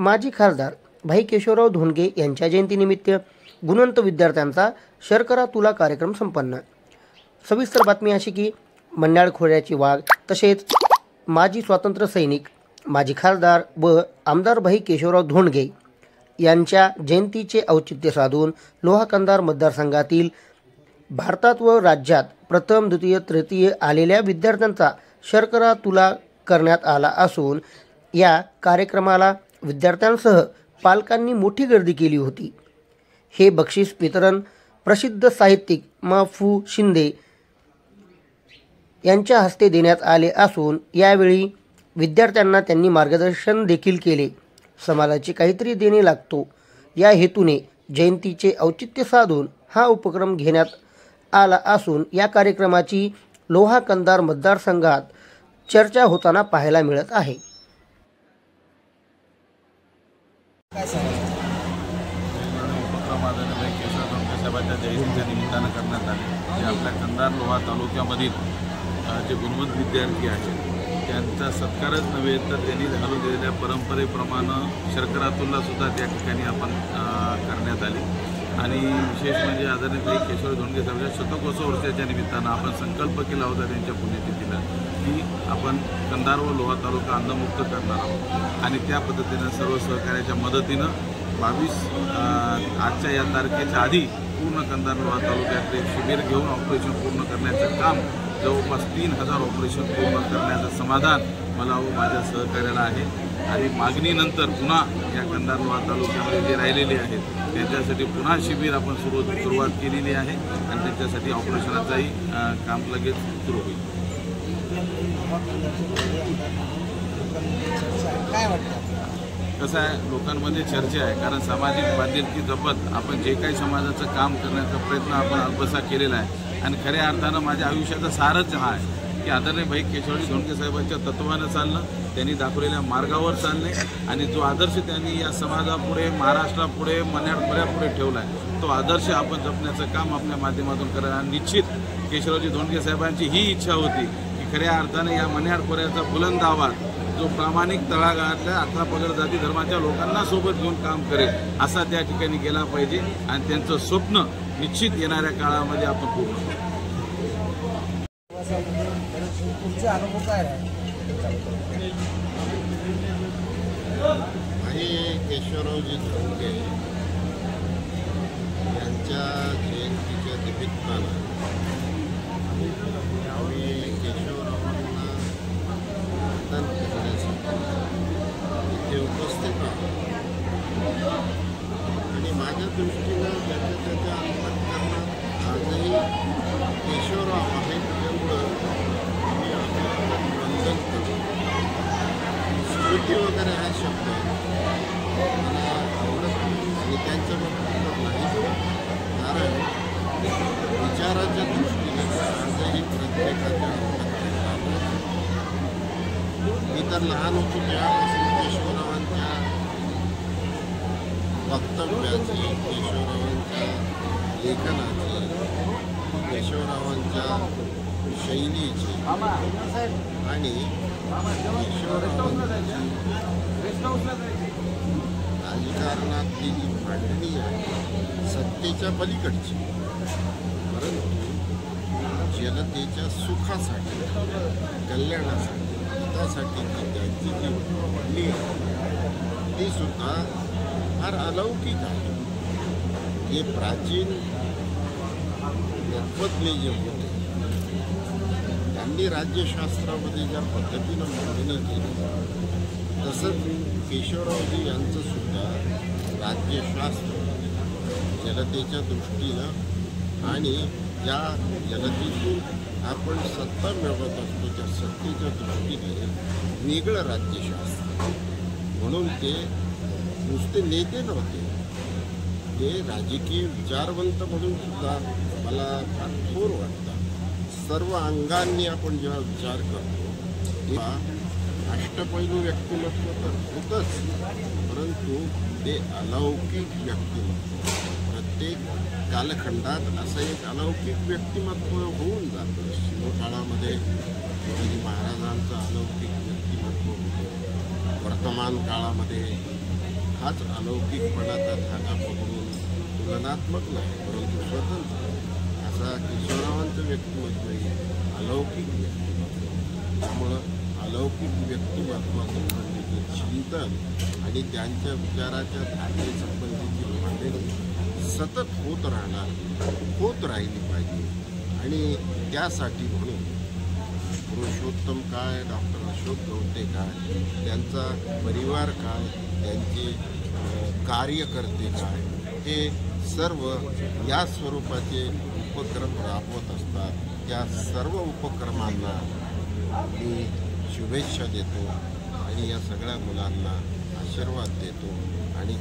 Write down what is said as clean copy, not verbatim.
माजी खासदार भाई केशवराव धोंडगे यांच्या जयंतीनिमित्त गुणवंत विद्यार्थ्यांचा शर्करा तुला कार्यक्रम संपन्न। सविस्तर बातमी अशी की मन्याड खोऱ्याची वाघ तसेच माजी स्वातंत्र्य सैनिक माजी खासदार व आमदार भाई केशवराव धोंडगे यांच्या जयंतीचे औचित्य साधून लोहा कंधार मतदारसंघातील भारतात व राज्यात प्रथम द्वितीय तृतीय आलेल्या विद्यार्थ्यांचा शर्करा तुला करण्यात आला असून या कार्यक्रमाला विद्यार्थ्यांसह पालकांनी मोठी गर्दी केली होती। हे बक्षीस वितरण प्रसिद्ध साहित्यिक म.फु. शिंदे यांच्या हस्ते देण्यात आले असून यावेळी विद्यार्थ्यांना त्यांनी मार्गदर्शन देखील केले। समाजाचे काहीतरी देणे लागतो या हेतूने जयंतीचे औचित्य साधून हा उपक्रम घेण्यात आला असून या कार्यक्रमाची लोहा कंधार मतदारसंघात चर्चा होताना पाहायला मिळत आहे। साहेबांच्या जयंतीच्या निमित्तानं करण्यात आले जे आपल्या कंधार लोहा तालुक्यामधील जे गुणवंत विद्यार्थी आहेत त्यांचा सत्कारच नव्हे तर त्यांनी घालून दिलेल्या परंपरेप्रमाणे शर्करा तुला सुद्धा त्या ठिकाणी आपण करण्यात आली। आणि विशेष म्हणजे आदरणीय भाई केशवराव धोंडगे साहेबांच्या शतकोत्सव वर्षाच्या निमित्तानं आपण संकल्प केला होता त्यांच्या पुण्यतिथीला की आपण कंधार व लोहा तालुका अंधमुक्त करणार आहोत आणि त्या पद्धतीनं सर्व सहकार्याच्या मदतीनं 22 आजच्या या तारखेच्या आधी पूर्ण कंधार लोहा तालुक्यात एक शिबिर घेऊन ऑपरेशन पूर्ण करण्याचं काम जवळपास 3000 ऑपरेशन पूर्ण करण्याचं समाधान मला व माझ्या सहकार्याला आहे। आणि मागणीनंतर पुन्हा या कंधार लोहा तालुक्यामध्ये जे राहिलेले आहेत त्यांच्यासाठी पुन्हा शिबिर आपण सुरुवात केलेली आहे आणि त्यांच्यासाठी ऑपरेशनाचंही काम लगेच सुरू होईल। काय वाटतं कसं आहे लोकांमध्ये चर्चा आहे कारण सामाजिक बांधिलकी जपत आपण जे काही समाजाचं काम करण्याचा प्रयत्न आपण अल्पसा केलेला आहे आणि खऱ्या अर्थानं माझ्या आयुष्याचा सारच हा आहे की आदरणीय भाई केशवराव धोंडगे साहेबांच्या तत्त्वानं चालणं त्यांनी दाखवलेल्या मार्गावर चालणे आणि जो आदर्श त्यांनी या समाजापुढे महाराष्ट्रापुढे मन्याडपुढे ठेवला आहे तो आदर्श आपण जपण्याचं काम आपल्या माध्यमातून करायला आणि निश्चित केशवरावजी धोंडगे साहेबांची ही इच्छा होती की खऱ्या अर्थानं या मन्याडपुऱ्याचा बुलंद आवाज जो प्रामाणिक तळागाळातल्या 18 पगड जाती धर्माच्या लोकांना सोबत घेऊन काम करेल असा त्या ठिकाणी गेला पाहिजे आणि त्यांचं स्वप्न निश्चित येणाऱ्या काळामध्ये आपण पूर्ण करू। तुमचा अनुभव काय आहे? भाई केशवरावजी धोंडगे यांच्या जयंतीच्या निमित्तानं आम्ही केशवरावांना मतदान करण्यासाठी इथे उपस्थित आहोत आणि माझ्या दृष्टीनं त्याच्या अंतःकरणात आजही केशवराव आहेत त्यामुळं मी वंदन करतो। स्मृती वगैरे हा शब्द मला आवडत आणि त्यांच्या बाबतीत नाही कारण विचाराच्या दृष्टीने आजही प्रत्येकाच्या मी तर लहान होतो तेव्हापासून केशवरावांच्या वक्तव्याची केशवरावांच्या लेखनाची केशवरावांच्या शैलीची आणि केशवरावांची राजकारणातली जी मांडणी आहे सत्तेच्या पलीकडची परंतु जनतेच्या सुखासाठी कल्याणासाठी हितासाठी त्यांची जी मांडणी आहे ती सुद्धा फार अलौकिक आहे। हे प्राचीन तत्त्वज्ञ जे होते त्यांनी राज्यशास्त्रामध्ये ज्या पद्धतीनं मांडणी केली तसंच केशवरावजी यांचं सुद्धा राज्यशास्त्र जनतेच्या दृष्टीनं आणि ज्या जनतेतून आपण सत्ता मिळवत असतो त्या सत्तेच्या दृष्टीने वेगळं राज्यशास्त्र म्हणून ते नुसते नेते नव्हते ते राजकीय विचारवंत म्हणून सुद्धा मला फार थोर वाटतं। सर्व अंगांनी आपण जेव्हा विचार करतो तेव्हा अष्टपैलू व्यक्तिमत्व तर होतंच परंतु ते अलौकिक व्यक्तिमत्व प्रत्येक कालखंडात असं एक अलौकिक व्यक्तिमत्व होऊन जातं। शिवकाळामध्ये शिवाजी महाराजांचं अलौकिक व्यक्तिमत्व होतं, वर्तमान काळामध्ये हाच अलौकिकपणाचा धागा पकडून तुलनात्मक नाही परंतु स्वतंत्र असा किशोररावांचं व्यक्तिमत्वही अलौकिक व्यक्तिमत्व. त्यामुळं अलौकिक व्यक्तिमत्वासंबंधीचे चिंतन आणि त्यांच्या विचाराच्या धारणेसंबंधीची मांडणी सतत होत राहिली पाहिजे. आणि त्यासाठी म्हणून पुरुषोत्तम काय, डॉक्टर अशोक गवते काय, त्यांचा परिवार काय, त्यांचे कार्यकर्ते काय, हे सर्व या स्वरूपाचे उपक्रम राबवत असतात. त्या सर्व उपक्रमांना मी शुभेच्छा देतो आणि या सगळ्या मुलांना आशीर्वाद देतो आणि